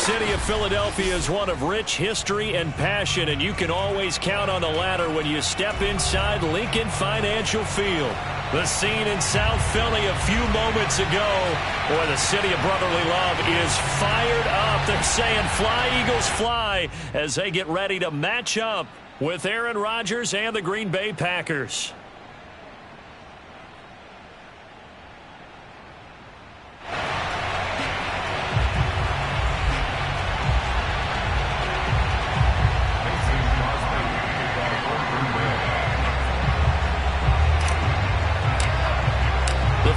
city of Philadelphia is one of rich history and passion, and you can always count on the latter when you step inside Lincoln Financial Field. The scene in South Philly a few moments ago, where the city of brotherly love is fired up. They're saying fly, Eagles, fly, as they get ready to match up with Aaron Rodgers and the Green Bay Packers.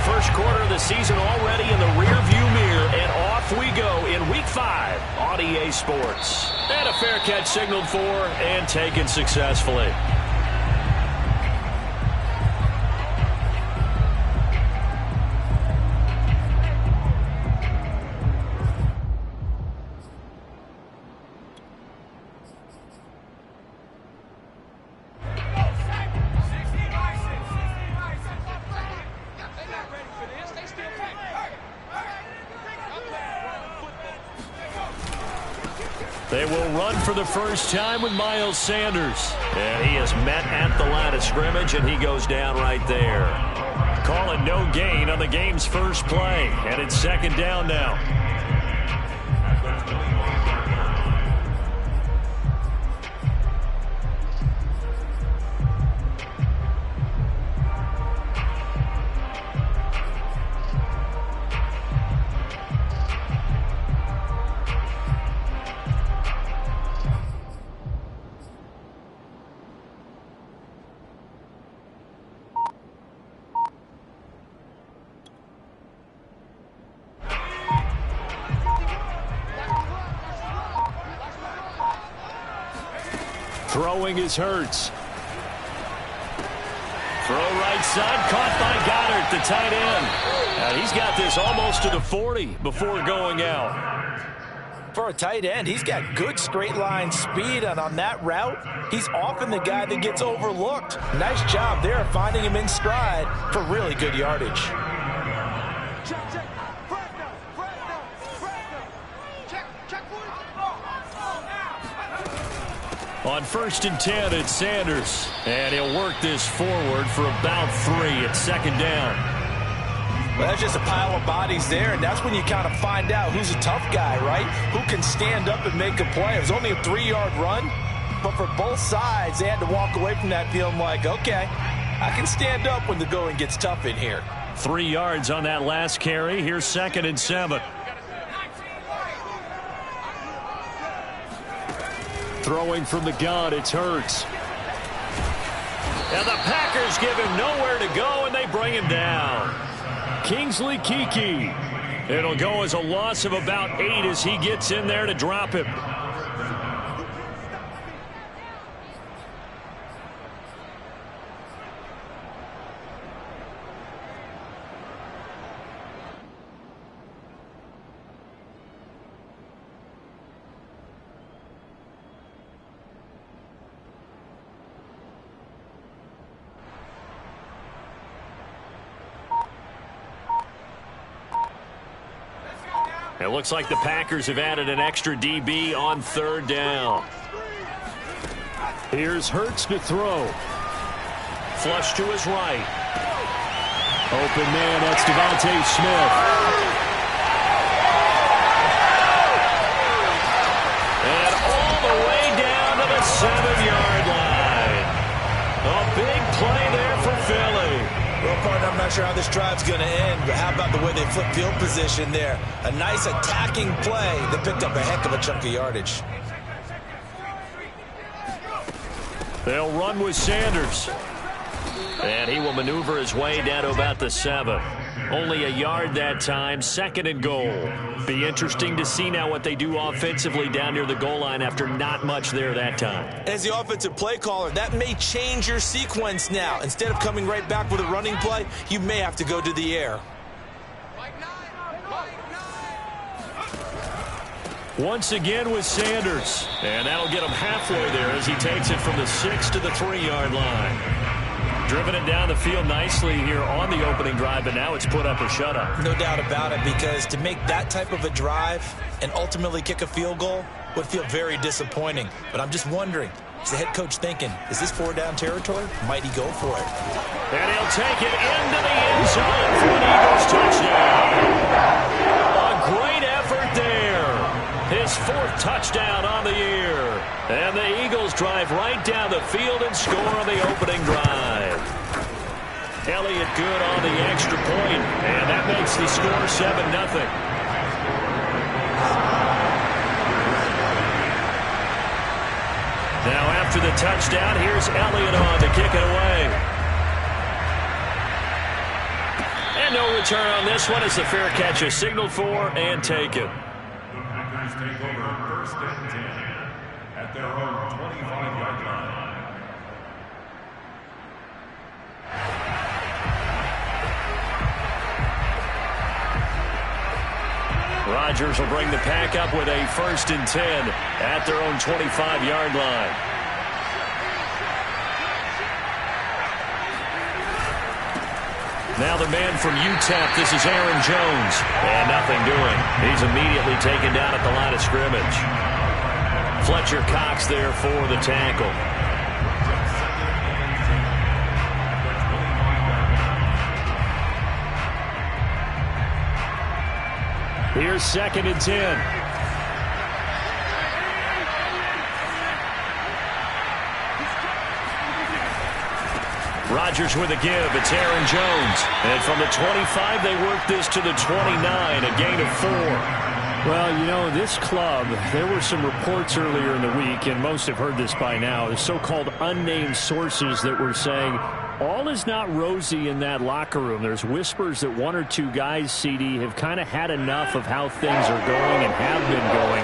First quarter of the season already in the rearview mirror, and off we go in Week 5 on EA Sports. And a fair catch signaled for and taken successfully. They will run for the first time with Miles Sanders. And he is met at the line of scrimmage, and he goes down right there. Calling no gain on the game's first play. And it's second down now. Throwing is Hurts. Throw right side, caught by Goddard, the tight end. And he's got this almost to the 40 before going out. For a tight end, he's got good straight line speed, and on that route, he's often the guy that gets overlooked. Nice job there finding him in stride for really good yardage. On 1st and 10, it's Sanders. And he'll work this forward for about 3 at second down. Well, that's just a pile of bodies there, and that's when you kind of find out who's a tough guy, right? Who can stand up and make a play. It was only a 3-yard run, but for both sides, they had to walk away from that feeling like, okay, I can stand up when the going gets tough in here. 3 yards on that last carry. Here's 2nd and 7. Throwing from the gun, it's Hurts. And the Packers give him nowhere to go, and they bring him down. Kingsley Keke. It'll go as a loss of about 8 as he gets in there to drop him. It looks like the Packers have added an extra DB on 3rd down. Here's Hurts to throw. Flush to his right. Open man, that's Devontae Smith. And all the way down to the 7-yard line. A big play there for Philly. Well, partner, I'm not sure how this drive's going to end, but how about the way they flip field position there? A nice attacking play that picked up a heck of a chunk of yardage. They'll run with Sanders. And he will maneuver his way down to about the 7. Only a yard that time, 2nd and goal. Be interesting to see now what they do offensively down near the goal line after not much there that time. As the offensive play caller, that may change your sequence now. Instead of coming right back with a running play, you may have to go to the air. Once again with Sanders. And that'll get him halfway there as he takes it from the 6 to the 3-yard line. Driven it down the field nicely here on the opening drive, but now it's put up or shut up. No doubt about it, because to make that type of a drive and ultimately kick a field goal would feel very disappointing. But I'm just wondering, is the head coach thinking, is this 4-down territory? Might he go for it? And he'll take it into the end zone for an Eagles touchdown. A great effort there. His 4th touchdown on the year. And the Eagles drive right down the field and score on the opening drive. Elliott good on the extra point, and that makes the score 7-0. Now after the touchdown, here's Elliott on to kick it away. And no return on this one as the fair catch is signaled for and taken. Take over 1st and 10 at their own 25-yard line. Rodgers will bring the pack up with a 1st and 10 at their own 25-yard line. Now the man from UTEP, this is Aaron Jones. And nothing doing. He's immediately taken down at the line of scrimmage. Fletcher Cox there for the tackle. Here's 2nd and 10. Rodgers with a give. It's Aaron Jones. And from the 25, they work this to the 29, a gain of 4. Well, you know, this club, there were some reports earlier in the week, and most have heard this by now, the so-called unnamed sources that were saying all is not rosy in that locker room. There's whispers that 1 or 2 guys, CD, have kind of had enough of how things are going and have been going.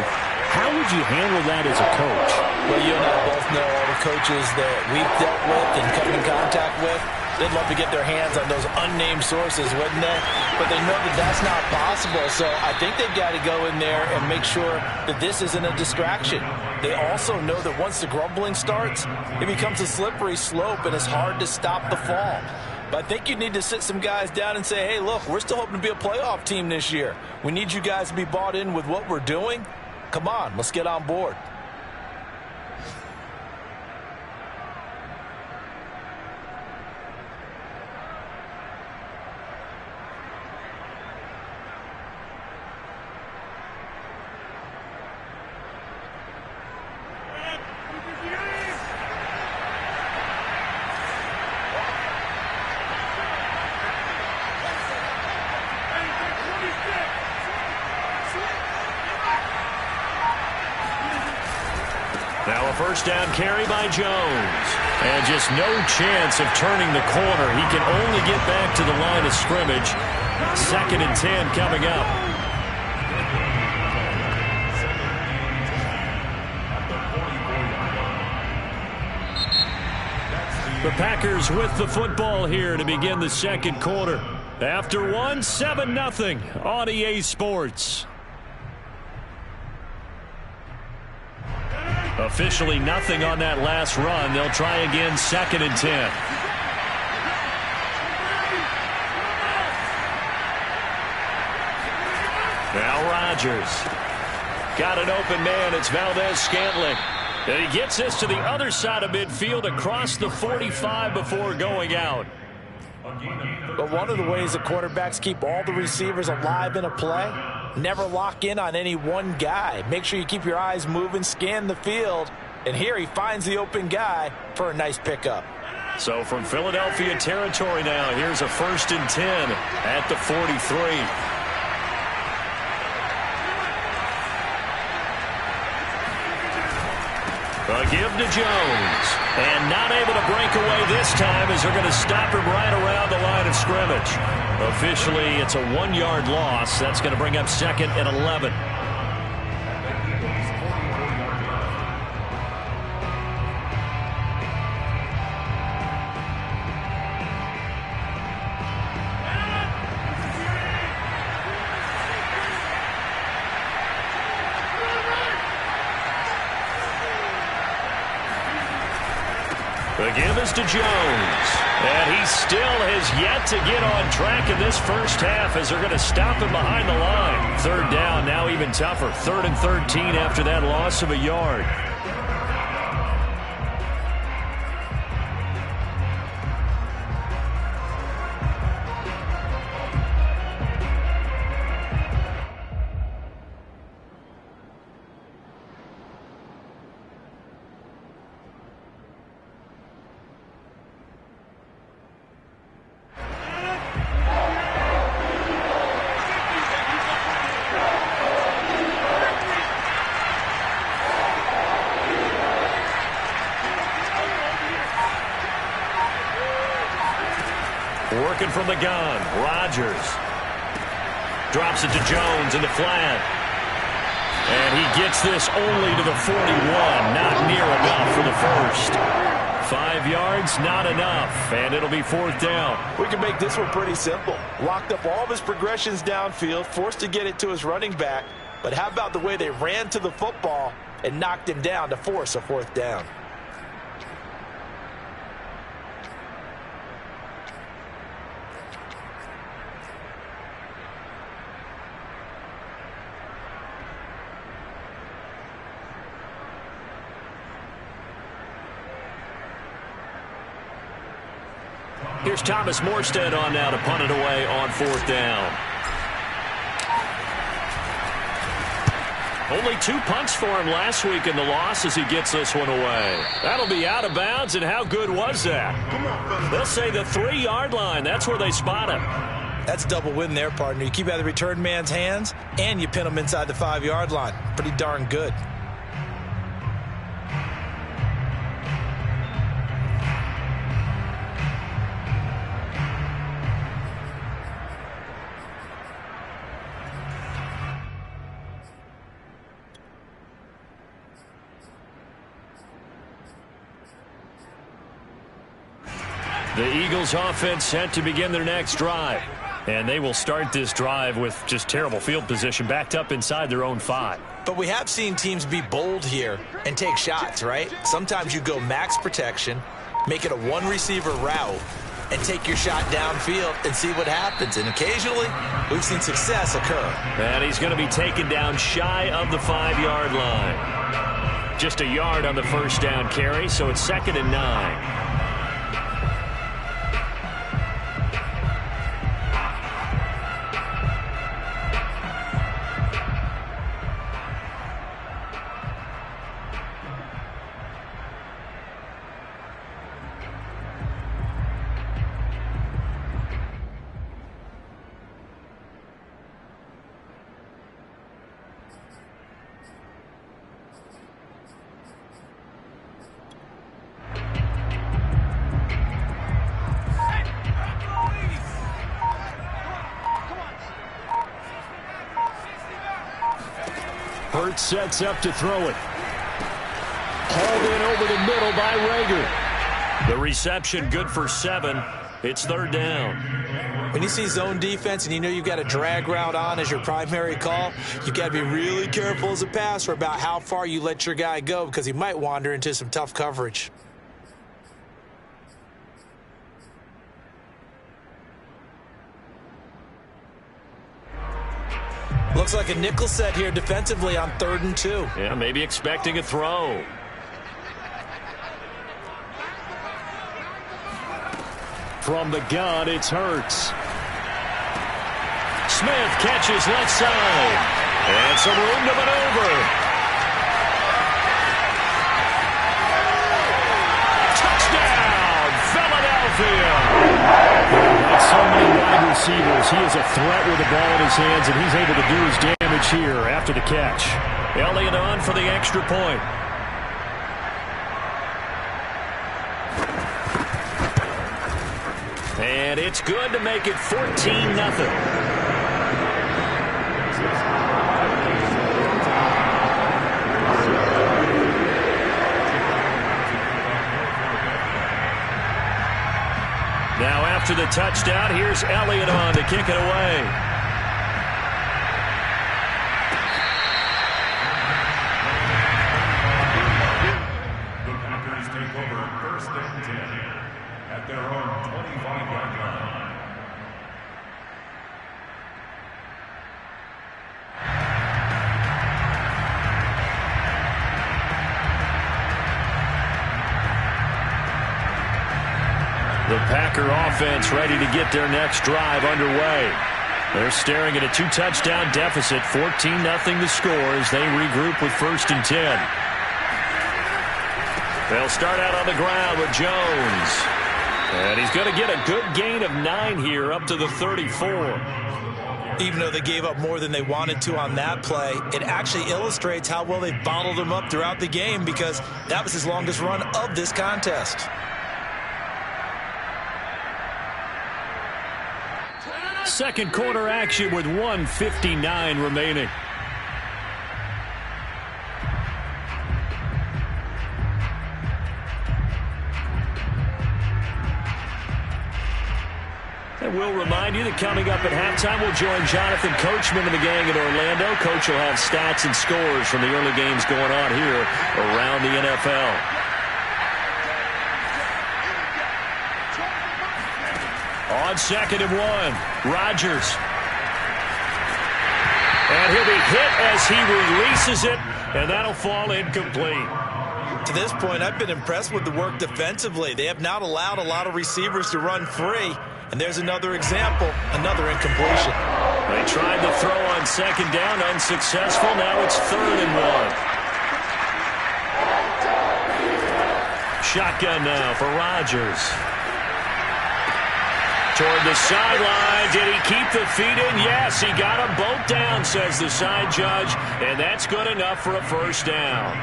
How would you handle that as a coach? Well, you and I both know all the coaches that we've dealt with and come in contact with. They'd love to get their hands on those unnamed sources, wouldn't they? But they know that that's not possible, so I think they've got to go in there and make sure that this isn't a distraction. They also know that once the grumbling starts, it becomes a slippery slope, and it's hard to stop the fall. But I think you need to sit some guys down and say, hey, look, we're still hoping to be a playoff team this year. We need you guys to be bought in with what we're doing. Come on, let's get on board. Now a 1st down carry by Jones. And just no chance of turning the corner. He can only get back to the line of scrimmage. 2nd and 10 coming up. The Packers with the football here to begin the 2nd quarter. After one, 7-0 on EA Sports. Officially nothing on that last run. They'll try again, 2nd and 10. Now Rodgers. Got an open man. It's Valdez-Scantling. And he gets this to the other side of midfield across the 45 before going out. But one of the ways that quarterbacks keep all the receivers alive in a play, never lock in on any one guy. Make sure you keep your eyes moving, scan the field. And here he finds the open guy for a nice pickup. So from Philadelphia territory now, here's a 1st and 10 at the 43. A give to Jones. And not able to break away this time as they're going to stop him right around the line of scrimmage. Officially, it's a 1-yard loss. That's going to bring up 2nd and 11. The give is to Jones. And he still has yet to get on track in this first half as they're going to stop him behind the line. Third down, now even tougher. 3rd and 13 after that loss of a yard. Working from the gun, Rodgers drops it to Jones in the flat. And he gets this only to the 41, not near enough for the first. 5 yards, not enough, and it'll be 4th down. We can make this one pretty simple. Locked up all of his progressions downfield, forced to get it to his running back. But how about the way they ran to the football and knocked him down to force a 4th down? Here's Thomas Morstead on now to punt it away on 4th down. Only 2 punts for him last week in the loss as he gets this one away. That'll be out of bounds, and how good was that? They'll say the 3-yard line. That's where they spot him. That's double win there, partner. You keep out of the return man's hands, and you pin him inside the 5-yard line. Pretty darn good. The Eagles offense set to begin their next drive. And they will start this drive with just terrible field position, backed up inside their own 5. But we have seen teams be bold here and take shots, right? Sometimes you go max protection, make it a 1-receiver route, and take your shot downfield and see what happens. And occasionally, we've seen success occur. And he's going to be taken down shy of the 5-yard line. Just a yard on the first down carry, so it's 2nd and 9. Hurts sets up to throw it. Hauled in over the middle by Rager. The reception good for 7. It's 3rd down. When you see zone defense and you know you've got a drag route on as your primary call, you've got to be really careful as a passer about how far you let your guy go because he might wander into some tough coverage. Looks like a nickel set here defensively on 3rd and 2. Yeah, maybe expecting a throw. From the gun, it's Hurts. Smith catches left side. And some room to maneuver. Touchdown, Philadelphia. So many wide receivers. He is a threat with the ball in his hands, and he's able to do his damage here after the catch. Elliott on for the extra point. And it's good to make it 14-0. Now after the touchdown, here's Elliott on to kick it away. The Packers take over 1st and 10 at their own 20. Packer offense ready to get their next drive underway. They're staring at a 2-touchdown deficit, 14-0 the score as they regroup with 1st and 10. They'll start out on the ground with Jones. And he's going to get a good gain of 9 here up to the 34. Even though they gave up more than they wanted to on that play, it actually illustrates how well they've bottled him up throughout the game because that was his longest run of this contest. Second quarter action with 1:59 remaining. And we'll remind you that coming up at halftime, we'll join Jonathan Coachman and the gang in Orlando. Coach will have stats and scores from the early games going on here around the NFL. On 2nd and 1, Rodgers. And he'll be hit as he releases it, and that'll fall incomplete. To this point, I've been impressed with the work defensively. They have not allowed a lot of receivers to run free. And there's another example, another incompletion. They tried the throw on 2nd down, unsuccessful. Now it's 3rd and 1. Shotgun now for Rodgers. Toward the sideline. Did he keep the feet in? Yes, he got them both down, says the side judge. And that's good enough for a 1st down.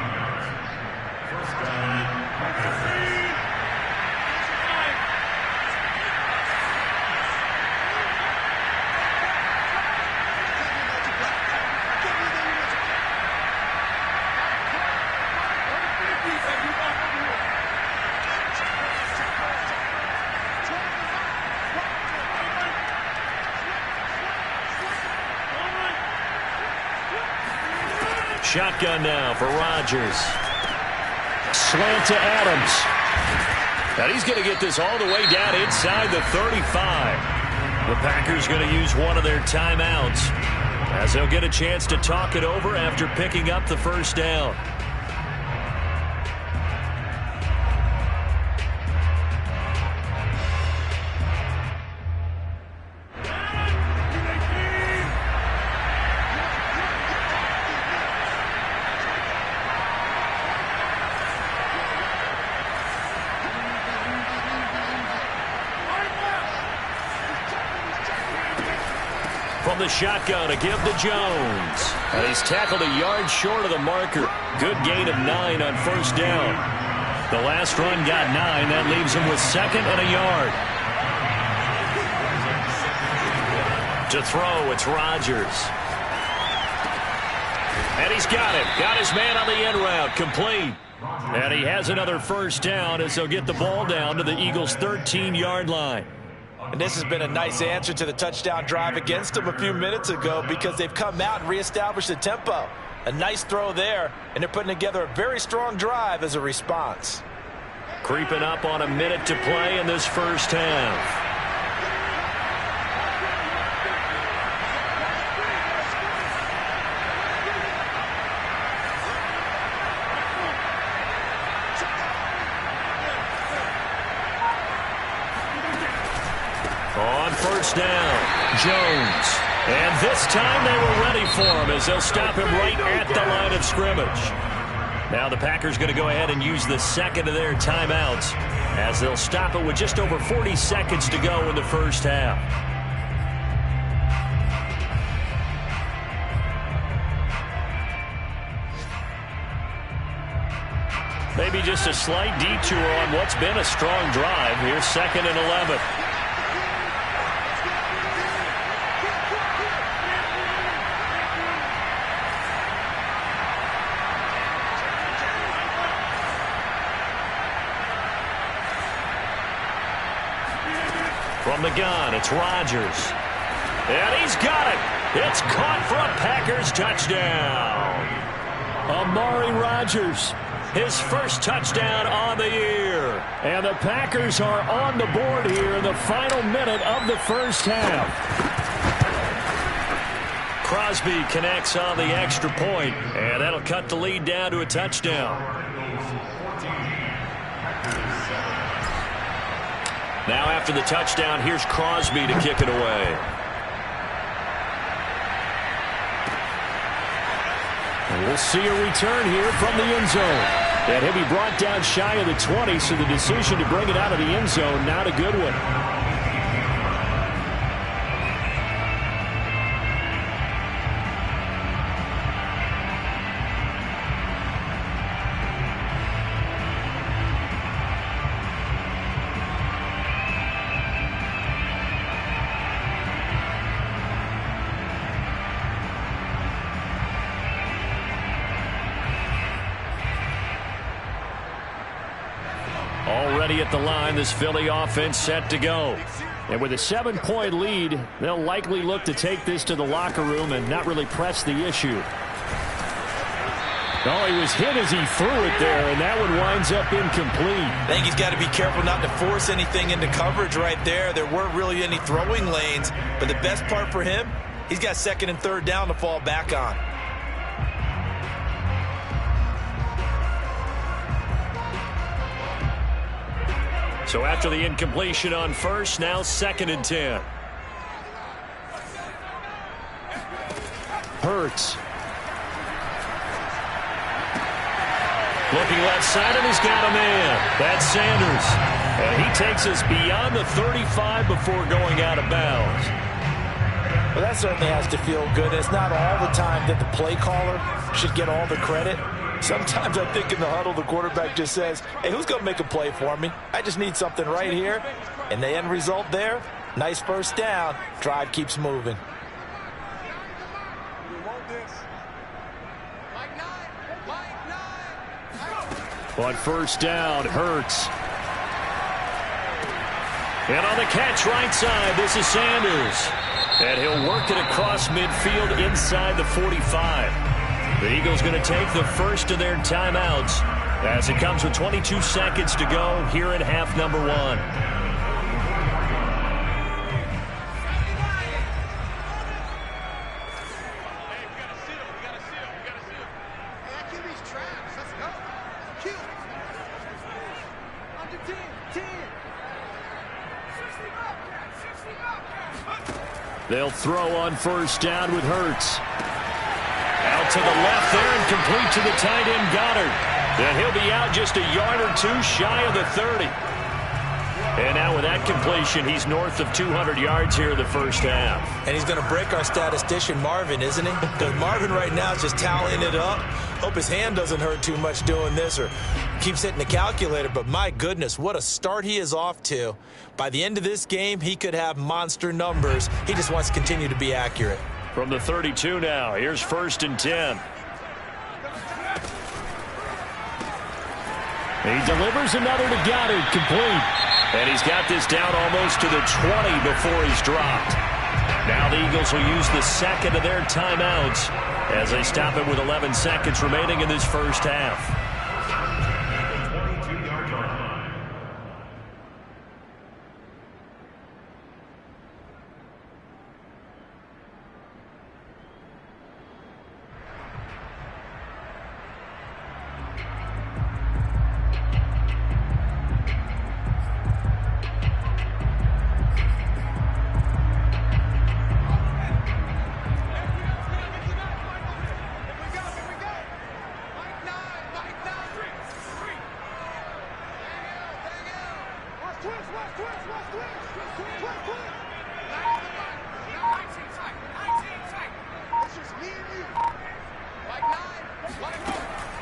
Shotgun now for Rodgers. Slant to Adams. And he's going to get this all the way down inside the 35. The Packers going to use one of their timeouts as they'll get a chance to talk it over after picking up the 1st down. From the shotgun, a give to Jones. And he's tackled a yard short of the marker. Good gain of 9 on 1st down. The last run got 9. That leaves him with 2nd and a yard. To throw, it's Rodgers. And he's got it. Got his man on the end route. Complete. And he has another 1st down as they'll get the ball down to the Eagles' 13-yard line. And this has been a nice answer to the touchdown drive against them a few minutes ago because they've come out and reestablished the tempo. A nice throw there, and they're putting together a very strong drive as a response. Creeping up on a minute to play in this 1st half. On 1st down, Jones. And this time they were ready for him as they'll stop him right at the line of scrimmage. Now the Packers going to go ahead and use the 2nd of their timeouts as they'll stop it with just over 40 seconds to go in the 1st half. Maybe just a slight detour on what's been a strong drive. Here's 2nd and 11. From the gun, it's Rodgers. And he's got it. It's caught for a Packers touchdown. Amari Rodgers, his 1st touchdown on the year. And the Packers are on the board here in the final minute of the 1st half. Crosby connects on the extra point, and that'll cut the lead down to a touchdown. Now after the touchdown, here's Crosby to kick it away. And we'll see a return here from the end zone. And he'll be brought down shy of the 20, so the decision to bring it out of the end zone, not a good one. Already at the line, this Philly offense set to go. And with a 7-point lead, they'll likely look to take this to the locker room and not really press the issue. Oh, he was hit as he threw it there, and that one winds up incomplete. I think he's got to be careful not to force anything into coverage right there. There weren't really any throwing lanes, but the best part for him, he's got 2nd and 3rd down to fall back on. So after the incompletion on first, now 2nd and 10. Hurts. Looking left side, and he's got a man. That's Sanders. And he takes us beyond the 35 before going out of bounds. Well, that certainly has to feel good. It's not all the time that the play caller should get all the credit. Sometimes I think in the huddle, the quarterback just says, hey, who's going to make a play for me? I just need something right here. And the end result there, nice first down. Drive keeps moving. On first down, Hurts. And on the catch right side, this is Sanders. And he'll work it across midfield inside the 45. The Eagles going to take the first of their timeouts as it comes with 22 seconds to go here in half number 1. They'll throw on first down with Hurts. Out to the left there and complete to the tight end Goddard. And he'll be out just a yard or two shy of the 30. And now with that completion, he's north of 200 yards here in the first half. And he's going to break our statistician Marvin, isn't he? Because Marvin right now is just tallying it up. Hope his hand doesn't hurt too much doing this or keeps hitting the calculator. But my goodness, what a start he is off to. By the end of this game, he could have monster numbers. He just wants to continue to be accurate. From the 32 now, here's 1st and 10. He delivers another to Goddard, complete. And he's got this down almost to the 20 before he's dropped. Now the Eagles will use the 2nd of their timeouts as they stop it with 11 seconds remaining in this first half.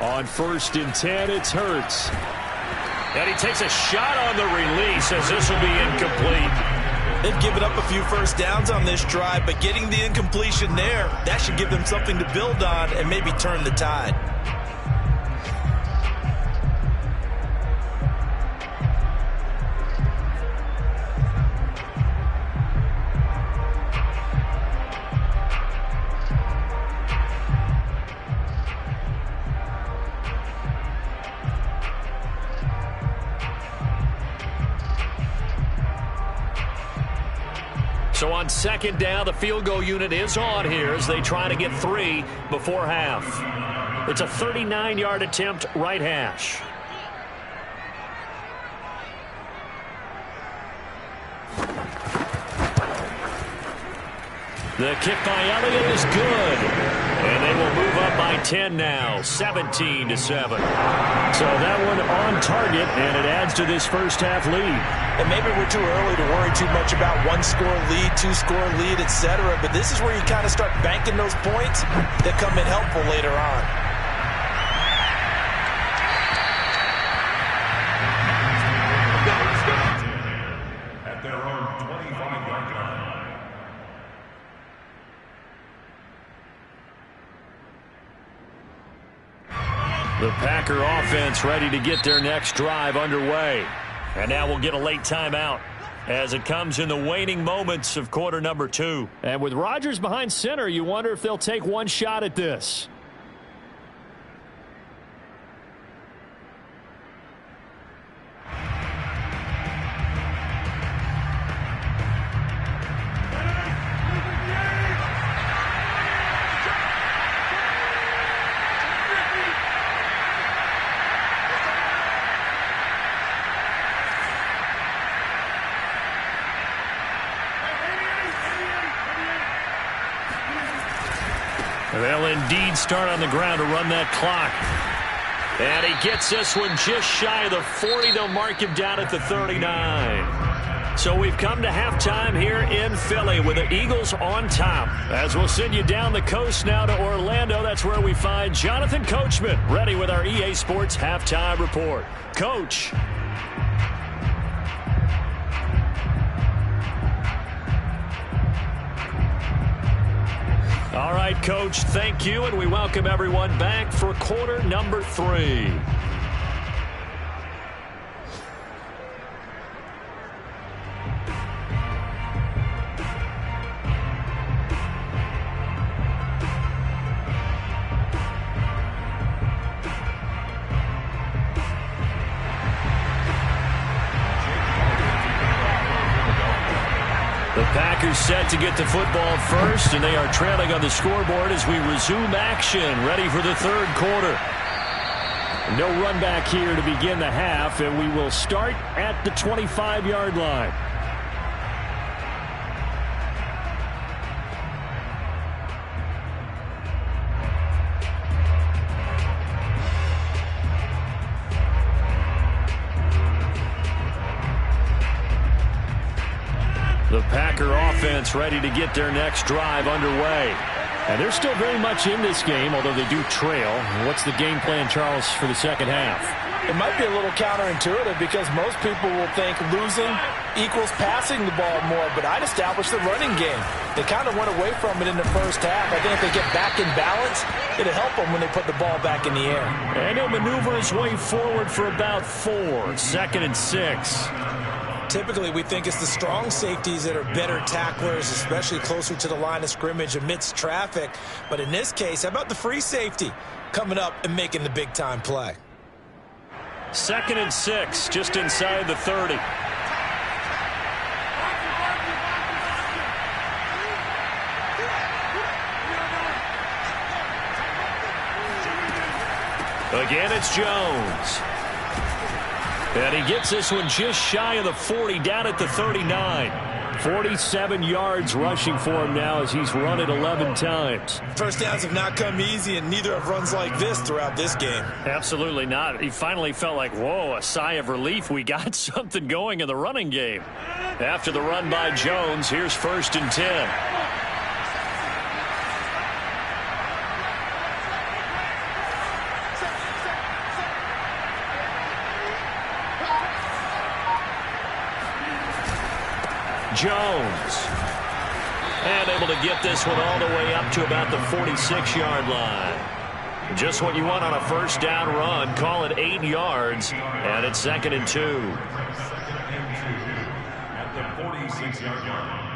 On 1st and 10, it's Hurts. And he takes a shot on the release as this will be incomplete. They've given up a few first downs on this drive, but getting the incompletion there, that should give them something to build on and maybe turn the tide. So on 2nd down, the field goal unit is on here as they try to get 3 before half. It's a 39-yard attempt, right hash. The kick by Elliott is good. And they will move up by 10 now, 17-7. So that one on target, and it adds to this first half lead. And maybe we're too early to worry too much about one-score lead, two-score lead, etc. But this is where you kind of start banking those points that come in helpful later on. At their own 25-yard line. The Packer offense ready to get their next drive underway. And now we'll get a late timeout as it comes in the waning moments of quarter number 2. And with Rodgers behind center, you wonder if they'll take one shot at this. They'll indeed start on the ground to run that clock. And he gets this one just shy of the 40. They'll mark him down at the 39. So we've come to halftime here in Philly with the Eagles on top. As we'll send you down the coast now to Orlando, that's where we find Jonathan Coachman ready with our EA Sports Halftime Report. Coach. All right, Coach, thank you, and we welcome everyone back for quarter number 3. The Packers set to get the football first, and they are trailing on the scoreboard as we resume action, ready for the third quarter. No run back here to begin the half, and we will start at the 25-yard line. The Packer offense ready to get their next drive underway. And they're still very much in this game, although they do trail. What's the game plan, Charles, for the second half? It might be a little counterintuitive because most people will think losing equals passing the ball more, but I'd establish the running game. They kind of went away from it in the first half. I think if they get back in balance, it'll help them when they put the ball back in the air. And he'll maneuver his way forward for about 4, 2nd and 6. Typically, we think it's the strong safeties that are better tacklers, especially closer to the line of scrimmage amidst traffic. But in this case, how about the free safety coming up and making the big-time play? 2nd and 6, just inside the 30. Again, it's Jones. And he gets this one just shy of the 40, down at the 39. 47 yards rushing for him now as he's run it 11 times. First downs have not come easy, and neither have runs like this throughout this game. Absolutely not. He finally felt like, whoa, a sigh of relief. We got something going in the running game. After the run by Jones, here's 1st and 10. Jones. And able to get this one all the way up to about the 46-yard line. Just what you want on a first down run. Call it 8 yards. And it's 2nd and 2. 2nd and 2 at the 46-yard line.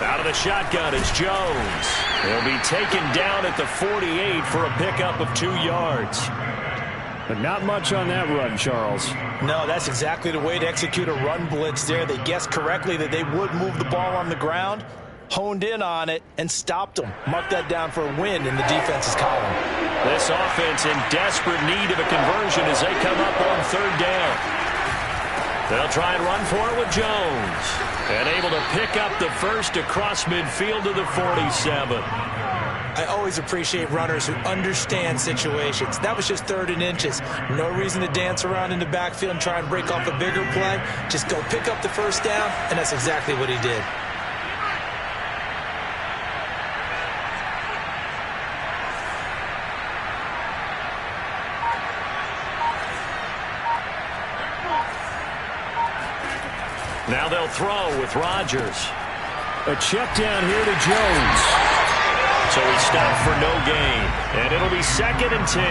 Out of the shotgun is Jones. He'll be taken down at the 48 for a pickup of 2 yards. But not much on that run, Charles. No, that's exactly the way to execute a run blitz there. They guessed correctly that they would move the ball on the ground, honed in on it, and stopped them. Mark that down for a win in the defense's column. This offense in desperate need of a conversion as they come up on third down. They'll try and run for it with Jones. And able to pick up the first across midfield to the 47. I always appreciate runners who understand situations. That was just 3rd and inches. No reason to dance around in the backfield and try and break off a bigger play. Just go pick up the first down, and that's exactly what he did. Now they'll throw with Rodgers. A check down here to Jones. So he stopped for no gain. And it'll be 2nd and 10.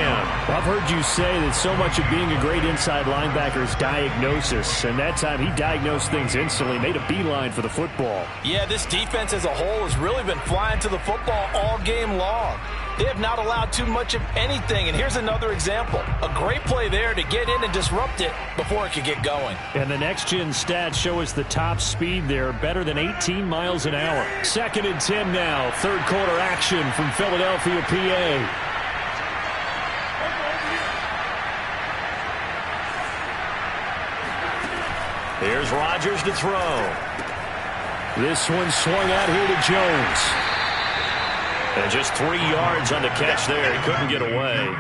I've heard you say that so much of being a great inside linebacker is diagnosis. And that time he diagnosed things instantly, made a beeline for the football. Yeah, this defense as a whole has really been flying to the football all game long. They have not allowed too much of anything. And here's another example. A great play there to get in and disrupt it before it could get going. And the next-gen stats show us the top speed there, better than 18 miles an hour. 2nd and 10 now. Third quarter action from Philadelphia, PA. Here's Rodgers to throw. This one swung out here to Jones. And just 3 yards on the catch there. He couldn't get away.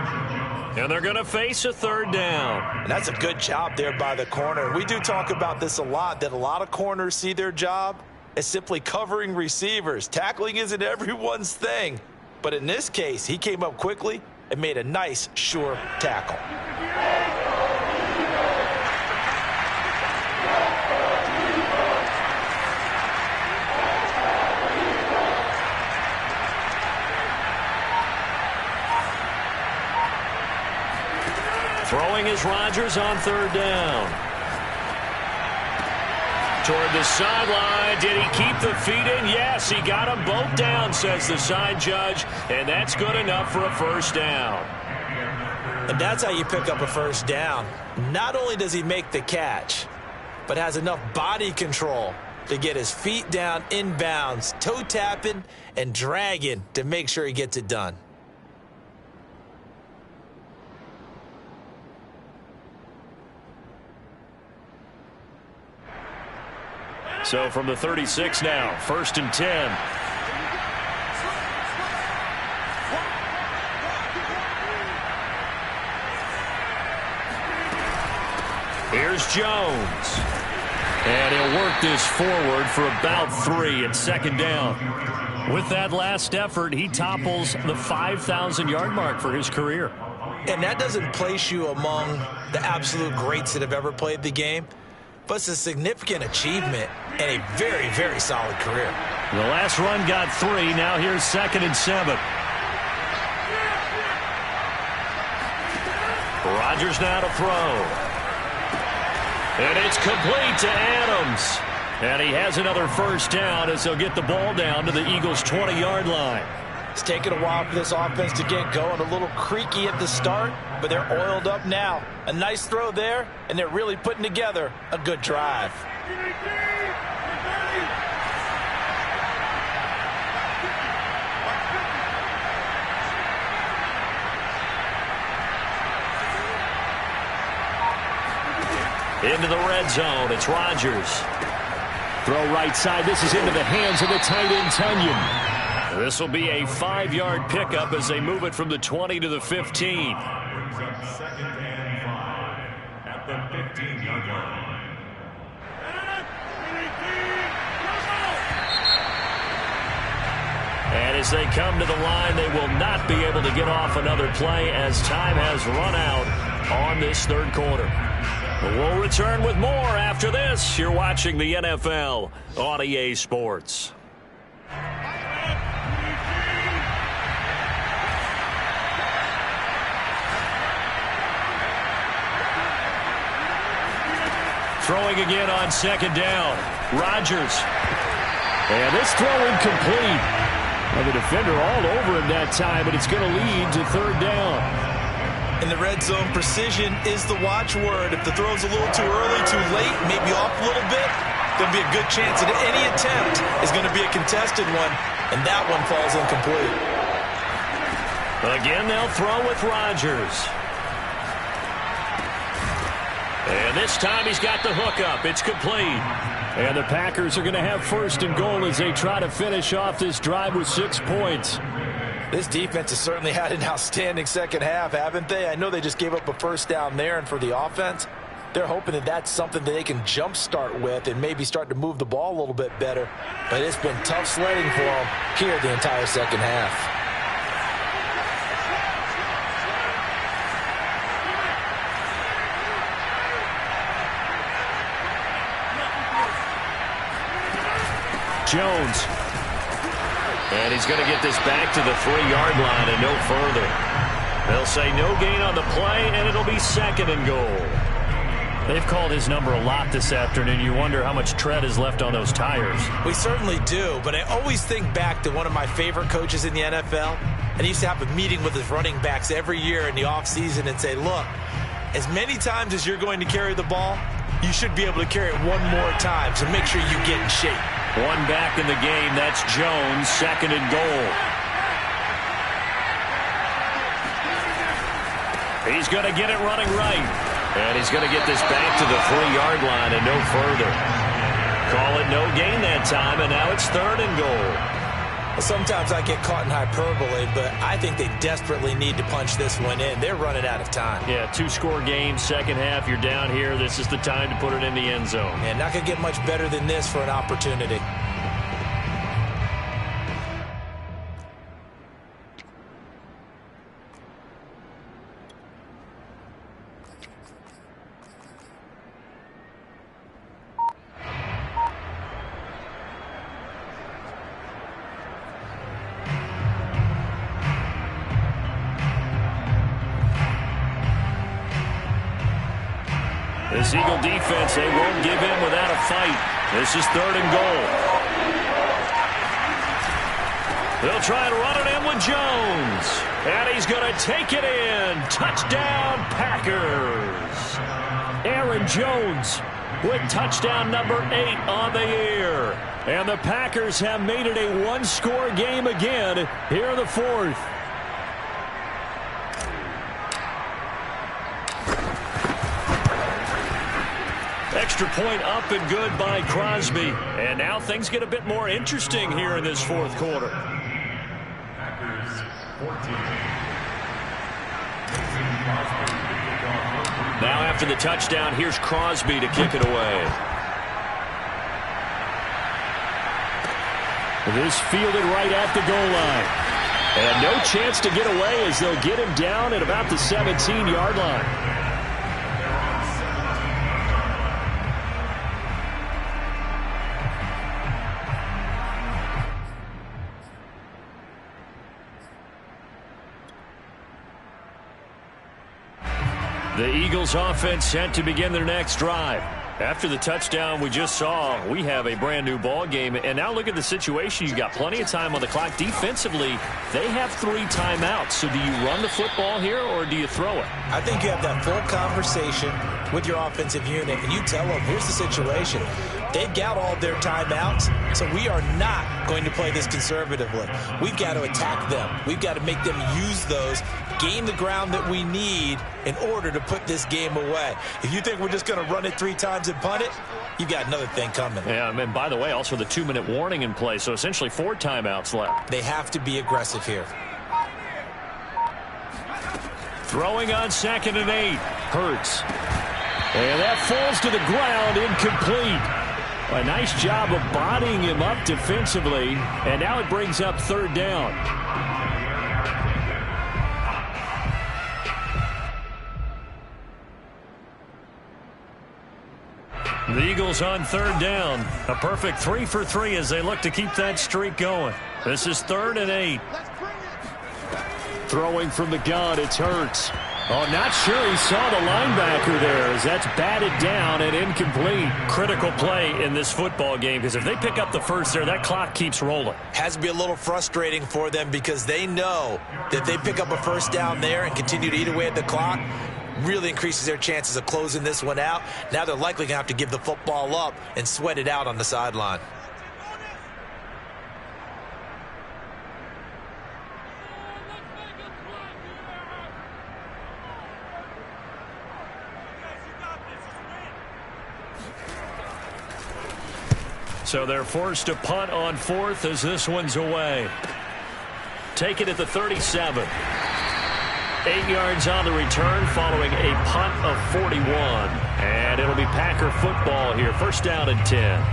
And they're going to face a 3rd down. And that's a good job there by the corner. We do talk about this a lot, that a lot of corners see their job as simply covering receivers. Tackling isn't everyone's thing. But in this case, he came up quickly and made a nice, sure tackle. Throwing is Rodgers on 3rd down. Toward the sideline. Did he keep the feet in? Yes, he got them both down, says the side judge. And that's good enough for a 1st down. And that's how you pick up a 1st down. Not only does he make the catch, but has enough body control to get his feet down inbounds, toe tapping and dragging to make sure he gets it done. So from the 36 now, 1st and 10. Here's Jones. And he'll work this forward for about 3 and 2nd down. With that last effort, he topples the 5,000-yard mark for his career. And that doesn't place you among the absolute greats that have ever played the game. But it's a significant achievement and a very, very solid career. The last run got 3. Now here's 2nd and 7. Rodgers now to throw. And it's complete to Adams. And he has another 1st down as they'll get the ball down to the Eagles' 20-yard line. It's taken a while for this offense to get going. A little creaky at the start, but they're oiled up now. A nice throw there, and they're really putting together a good drive. Into the red zone, it's Rodgers. Throw right side. This is into the hands of the tight end, Tunyon. This will be a 5-yard pickup as they move it from the 20 to the 15. Brings up 2nd and 5 at the 15-yard line. And as they come to the line, they will not be able to get off another play as time has run out on this 3rd quarter. We'll return with more after this. You're watching the NFL on EA Sports. Throwing again on 2nd down. Rodgers. And this throw incomplete. Well, the defender all over him that time, but it's going to lead to 3rd down. In the red zone, precision is the watchword. If the throw's a little too early, too late, maybe off a little bit, there'll be a good chance that any attempt is going to be a contested one, and that one falls incomplete. Again, they'll throw with Rodgers. And this time he's got the hook up. It's complete. And the Packers are going to have first and goal as they try to finish off this drive with 6 points. This defense has certainly had an outstanding second half, haven't they? I know they just gave up a first down there, and for the offense, they're hoping that that's something that they can jumpstart with and maybe start to move the ball a little bit better. But it's been tough sledding for them here the entire second half. Jones. And he's going to get this back to the 3-yard line and no further. They'll say no gain on the play, and it'll be second and goal. They've called his number a lot this afternoon. You wonder how much tread is left on those tires. We certainly do, but I always think back to one of my favorite coaches in the NFL. And he used to have a meeting with his running backs every year in the offseason and say, look, as many times as you're going to carry the ball, you should be able to carry it one more time, so make sure you get in shape. One back in the game. That's Jones, second and goal. He's going to get it running right. And he's going to get this back to the 3-yard line and no further. Call it no gain that time, and now it's third and goal. Sometimes I get caught in hyperbole, but I think they desperately need to punch this one in. They're running out of time. Yeah, 2-score game, second half. You're down here. This is the time to put it in the end zone. And not going to get much better than this for an opportunity. This Eagle defense, they won't give in without a fight. This is third and goal. They'll try and run it in with Jones. And he's going to take it in. Touchdown, Packers. Aaron Jones with touchdown number 8 on the year. And the Packers have made it a one-score game again here in the fourth. Extra point up and good by Crosby. And now things get a bit more interesting here in this fourth quarter. Packers 14. Now after the touchdown, here's Crosby to kick it away. This fielded right at the goal line. And no chance to get away as they'll get him down at about the 17-yard line. The Eagles offense set to begin their next drive. After the touchdown we just saw, we have a brand new ball game. And now look at the situation. You've got plenty of time on the clock. Defensively, they have 3 timeouts. So do you run the football here or do you throw it? I think you have that full conversation with your offensive unit, and you tell them, here's the situation. They've got all their timeouts, so we are not going to play this conservatively. We've got to attack them. We've got to make them use those, gain the ground that we need in order to put this game away. If you think we're just going to run it 3 times and punt it, you've got another thing coming. Yeah, and by the way, also the 2-minute warning in play, so essentially 4 timeouts left. They have to be aggressive here. Throwing on 2nd and 8. Hurts. And that falls to the ground, incomplete. A nice job of bodying him up defensively, and now it brings up 3rd down. The Eagles on 3rd down. A perfect 3 for 3 as they look to keep that streak going. This is 3rd and 8. Throwing from the gun, it's Hurts. Oh, not sure he saw the linebacker there as that's batted down and incomplete. Critical play in this football game because if they pick up the first there, that clock keeps rolling. Has to be a little frustrating for them because they know that they pick up a first down there and continue to eat away at the clock, really increases their chances of closing this one out. Now they're likely going to have to give the football up and sweat it out on the sideline. So they're forced to punt on fourth as this one's away. Take it at the 37. 8 yards on the return following a punt of 41. And it'll be Packer football here. First down and 10.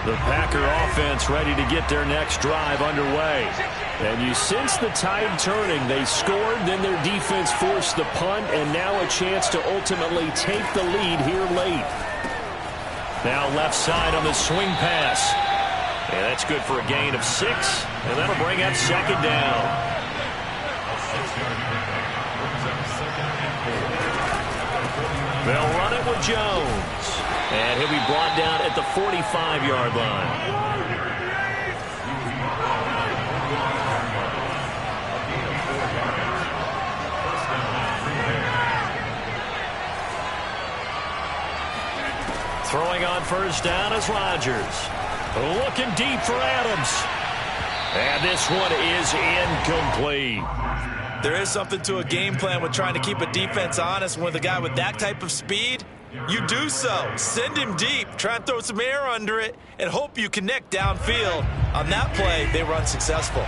The Packer offense ready to get their next drive underway. And you sense the tide turning. They scored, then their defense forced the punt, and now a chance to ultimately take the lead here late. Now left side on the swing pass. And that's good for a gain of 6, and that'll bring up second down. They'll run it with Jones. And he'll be brought down at the 45-yard line. Throwing on first down is Rodgers. Looking deep for Adams. And this one is incomplete. There is something to a game plan with trying to keep a defense honest. With a guy with that type of speed, you do so. Send him deep. Try and throw some air under it and hope you connect downfield. On that play, they were unsuccessful.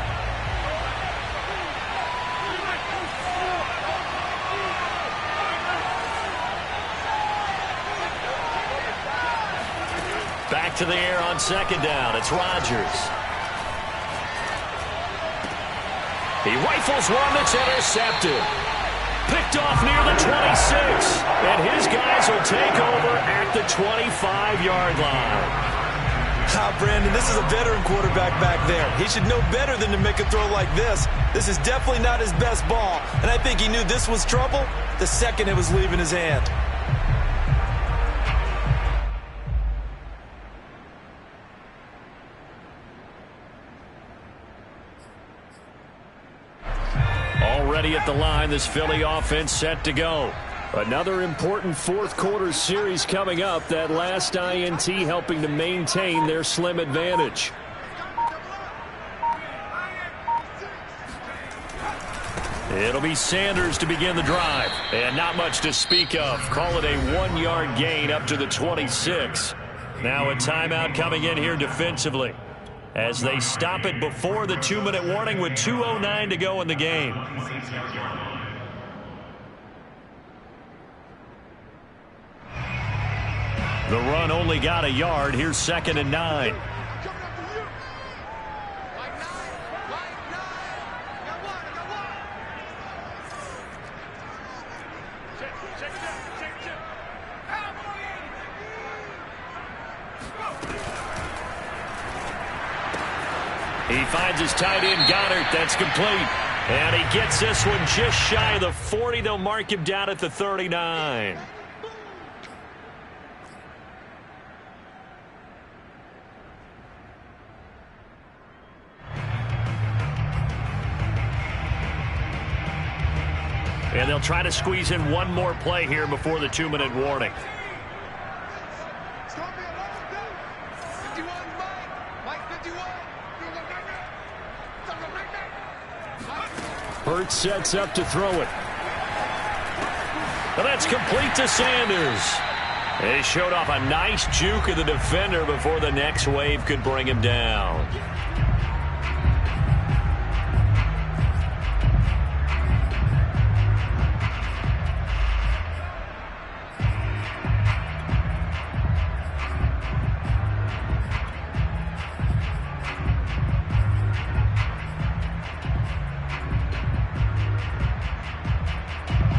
Back to the air on second down. It's Rodgers. He rifles one that's intercepted. Picked off near the 26. And his guys will take over at the 25-yard line. Brandon, this is a veteran quarterback back there. He should know better than to make a throw like this. This is definitely not his best ball. And I think he knew this was trouble the second it was leaving his hand. Already at the line, this Philly offense set to go. Another important fourth quarter series coming up. That last INT helping to maintain their slim advantage. It'll be Sanders to begin the drive. And not much to speak of. Call it a 1-yard gain up to the 26. Now a timeout coming in here defensively, as they stop it before the 2-minute warning with 2:09 to go in the game. The run only got a yard. Here's 2nd and 9. He finds his tight end, Goddard. That's complete. And he gets this one just shy of the 40. They'll mark him down at the 39. And they'll try to squeeze in one more play here before the 2-minute warning. Hurts sets up to throw it. And that's complete to Sanders. He showed off a nice juke of the defender before the next wave could bring him down.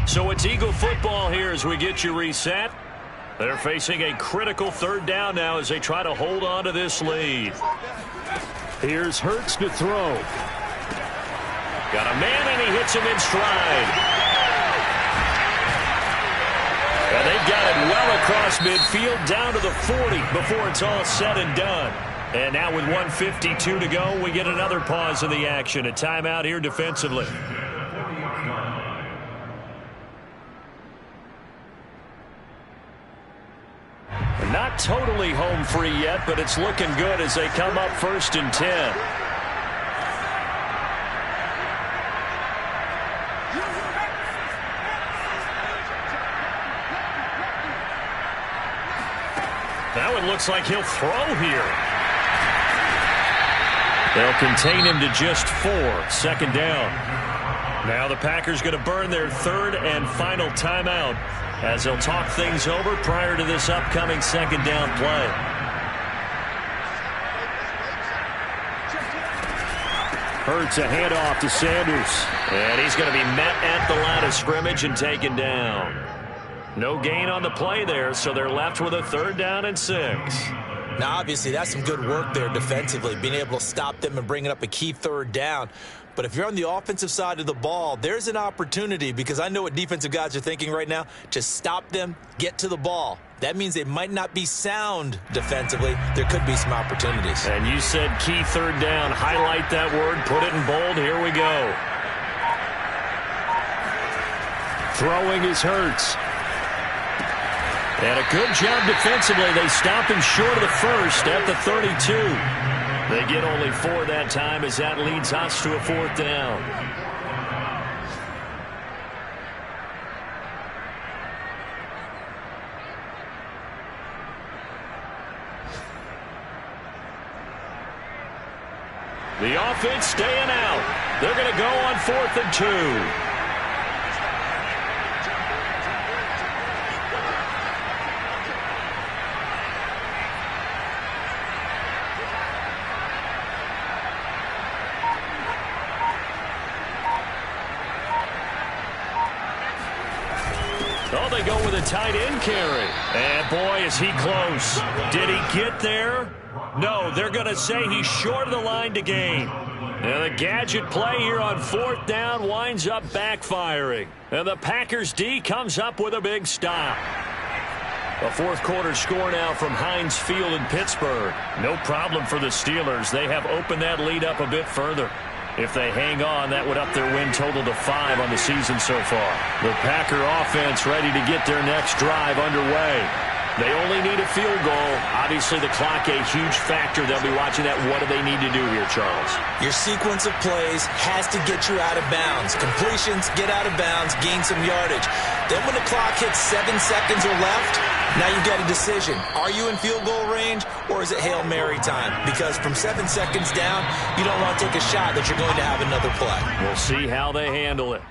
So it's Eagle football here as we get you reset. They're facing a critical third down now as they try to hold on to this lead. Here's Hurts to throw. Got a man, and he hits him in stride. And they've got it well across midfield down to the 40 before it's all said and done. And now with 1:52 to go, we get another pause in the action. A timeout here defensively. Not totally home free yet, but it's looking good as they come up 1st and 10. That one looks like he'll throw here. They'll contain him to just 4. 2nd down. Now the Packers going to burn their 3rd and final timeout as they'll talk things over prior to this upcoming 2nd down play. Hurts a handoff to Sanders. And he's going to be met at the line of scrimmage and taken down. No gain on the play there, so they're left with a 3rd down and 6. Now, obviously, that's some good work there defensively, being able to stop them and bringing up a key 3rd down. But if you're on the offensive side of the ball, there's an opportunity, because I know what defensive guys are thinking right now, to stop them, get to the ball. That means they might not be sound defensively. There could be some opportunities. And you said key 3rd down. Highlight that word. Put it in bold. Here we go. Throwing is Hurts. And a good job defensively. They stop him short of the 1st at the 32. They get only 4 that time as that leads us to a 4th down. The offense staying out. They're going to go on 4th and 2. Oh, they go with a tight end carry. And boy, is he close. Did he get there? No, they're going to say he's short of the line to gain. And the gadget play here on 4th down winds up backfiring. And the Packers D comes up with a big stop. A 4th quarter score now from Heinz Field in Pittsburgh. No problem for the Steelers. They have opened that lead up a bit further. If they hang on, that would up their win total to 5 on the season so far. The Packer offense ready to get their next drive underway. They only need a field goal. Obviously, the clock a huge factor. They'll be watching that. What do they need to do here, Charles? Your sequence of plays has to get you out of bounds. Completions, get out of bounds, gain some yardage. Then when the clock hits 7 seconds or left, now you've got a decision. Are you in field goal range, or is it Hail Mary time? Because from 7 seconds down, you don't want to take a shot that you're going to have another play. We'll see how they handle it.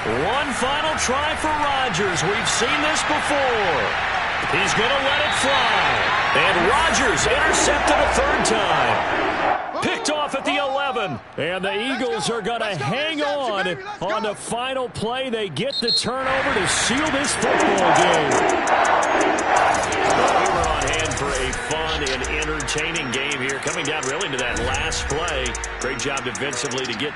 One final try for Rodgers. We've seen this before. He's going to let it fly. And Rodgers intercepted a 3rd time. Picked off at the 11. And the Eagles are going to hang on the final play. They get the turnover to seal this football game. Well, we were on hand for a fun and entertaining game here. Coming down really to that last play. Great job defensively to get